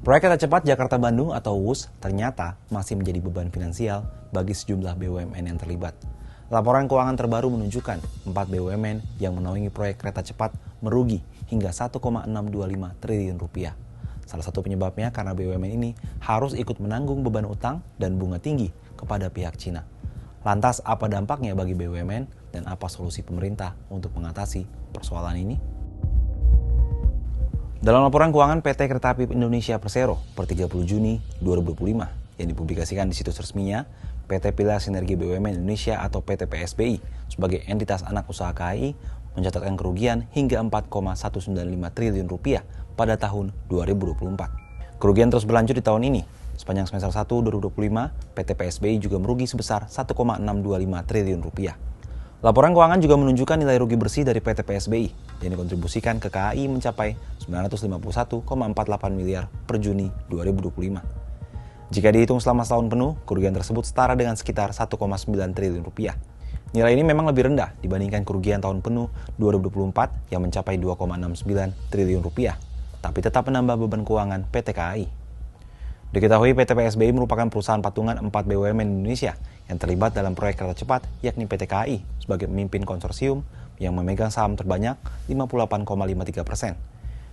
Proyek kereta cepat Jakarta-Bandung atau WUS ternyata masih menjadi beban finansial bagi sejumlah BUMN yang terlibat. Laporan keuangan terbaru menunjukkan 4 BUMN yang menaungi proyek kereta cepat merugi hingga 1,625 triliun rupiah. Salah satu penyebabnya karena BUMN ini harus ikut menanggung beban utang dan bunga tinggi kepada pihak Cina. Lantas apa dampaknya bagi BUMN dan apa solusi pemerintah untuk mengatasi persoalan ini? Dalam laporan keuangan PT Kereta Api Indonesia Persero per 30 Juni 2025 yang dipublikasikan di situs resminya, PT Pilar Sinergi BUMN Indonesia atau PT PSBI sebagai entitas anak usaha KAI mencatatkan kerugian hingga 4,195 triliun rupiah pada tahun 2024. Kerugian terus berlanjut di tahun ini. Sepanjang semester 1 2025, PT PSBI juga merugi sebesar 1,625 triliun rupiah. Laporan keuangan juga menunjukkan nilai rugi bersih dari PT PSBI yang dikontribusikan ke KAI mencapai 951,48 miliar per Juni 2025. Jika dihitung selama setahun penuh, kerugian tersebut setara dengan sekitar 1,9 triliun rupiah. Nilai ini memang lebih rendah dibandingkan kerugian tahun penuh 2024 yang mencapai 2,69 triliun rupiah, tapi tetap menambah beban keuangan PT KAI. Diketahui PT PSBI merupakan perusahaan patungan 4 BUMN Indonesia yang terlibat dalam proyek kereta cepat yakni PT KAI sebagai pemimpin konsorsium yang memegang saham terbanyak 58,53%.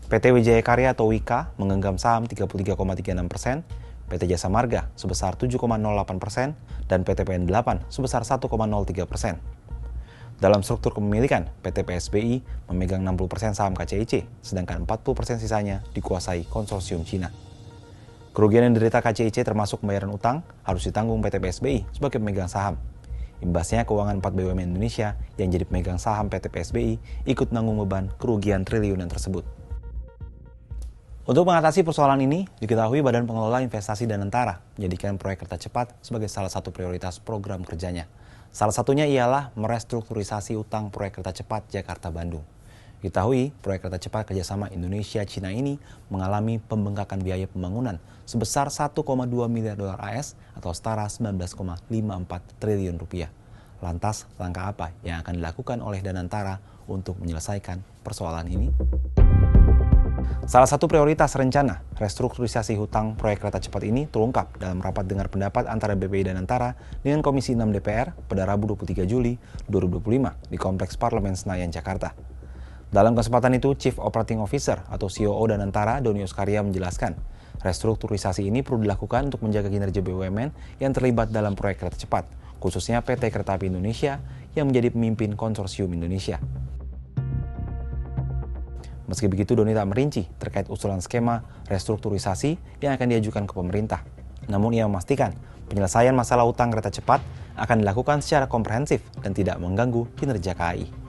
PT Wijaya Karya atau WIKA memegang saham 33,36%, PT Jasa Marga sebesar 7,08%, dan PT PN8 sebesar 1,03%. Dalam struktur kepemilikan, PT PSBI memegang 60% saham KCIC, sedangkan 40% sisanya dikuasai konsorsium Cina. Kerugian yang diderita KCIC termasuk pembayaran utang harus ditanggung PT PSBI sebagai pemegang saham. Imbasnya keuangan 4 BUMN Indonesia yang jadi pemegang saham PT PSBI ikut menanggung beban kerugian triliunan tersebut. Untuk mengatasi persoalan ini, diketahui Badan Pengelola Investasi Danantara menjadikan proyek kereta cepat sebagai salah satu prioritas program kerjanya. Salah satunya ialah merestrukturisasi utang proyek kereta cepat Jakarta-Bandung. Diketahui, proyek kereta cepat kerjasama Indonesia-Cina ini mengalami pembengkakan biaya pembangunan sebesar 1,2 miliar dolar AS atau setara 19,54 triliun rupiah. Lantas, langkah apa yang akan dilakukan oleh Danantara untuk menyelesaikan persoalan ini? Salah satu prioritas rencana restrukturisasi hutang proyek kereta cepat ini terungkap dalam rapat dengar pendapat antara BPI Danantara dengan Komisi 6 DPR pada Rabu 23 Juli 2025 di Kompleks Parlemen Senayan, Jakarta. Dalam kesempatan itu, Chief Operating Officer atau COO Danantara, Doni Oskaria menjelaskan, restrukturisasi ini perlu dilakukan untuk menjaga kinerja BUMN yang terlibat dalam proyek kereta cepat, khususnya PT Kereta Api Indonesia yang menjadi pemimpin konsorsium Indonesia. Meski begitu, Doni tak merinci terkait usulan skema restrukturisasi yang akan diajukan ke pemerintah. Namun ia memastikan penyelesaian masalah utang kereta cepat akan dilakukan secara komprehensif dan tidak mengganggu kinerja KAI.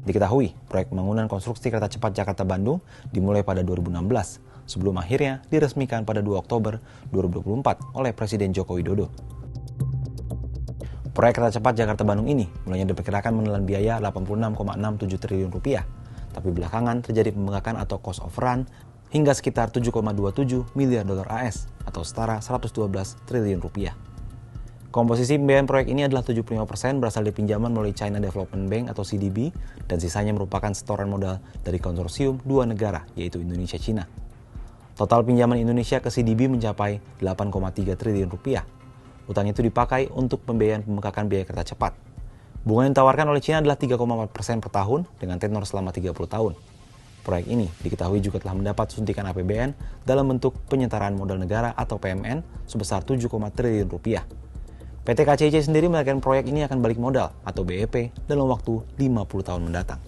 Diketahui, proyek pembangunan konstruksi kereta cepat Jakarta-Bandung dimulai pada 2016, sebelum akhirnya diresmikan pada 2 Oktober 2024 oleh Presiden Joko Widodo. Proyek kereta cepat Jakarta-Bandung ini mulanya diperkirakan menelan biaya 86,67 triliun rupiah, tapi belakangan terjadi pembengkakan atau cost of run hingga sekitar 7,27 miliar dolar AS atau setara 112 triliun rupiah. Komposisi pembiayaan proyek ini adalah 75% berasal dari pinjaman melalui China Development Bank atau CDB dan sisanya merupakan setoran modal dari konsorsium dua negara yaitu Indonesia-Cina. Total pinjaman Indonesia ke CDB mencapai 8,3 triliun rupiah. Utang itu dipakai untuk pembiayaan pembengkakan biaya kereta cepat. Bunga yang ditawarkan oleh Cina adalah 3,4% per tahun dengan tenor selama 30 tahun. Proyek ini diketahui juga telah mendapat suntikan APBN dalam bentuk penyetaraan modal negara atau PMN sebesar 7, triliun rupiah. PT KCIC sendiri mengatakan proyek ini akan balik modal atau BEP dalam waktu 50 tahun mendatang.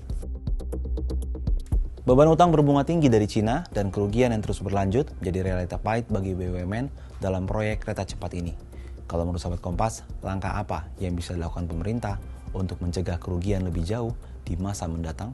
Beban utang berbunga tinggi dari Cina dan kerugian yang terus berlanjut menjadi realita pahit bagi BUMN dalam proyek kereta cepat ini. Kalau menurut Sobat Kompas, langkah apa yang bisa dilakukan pemerintah untuk mencegah kerugian lebih jauh di masa mendatang?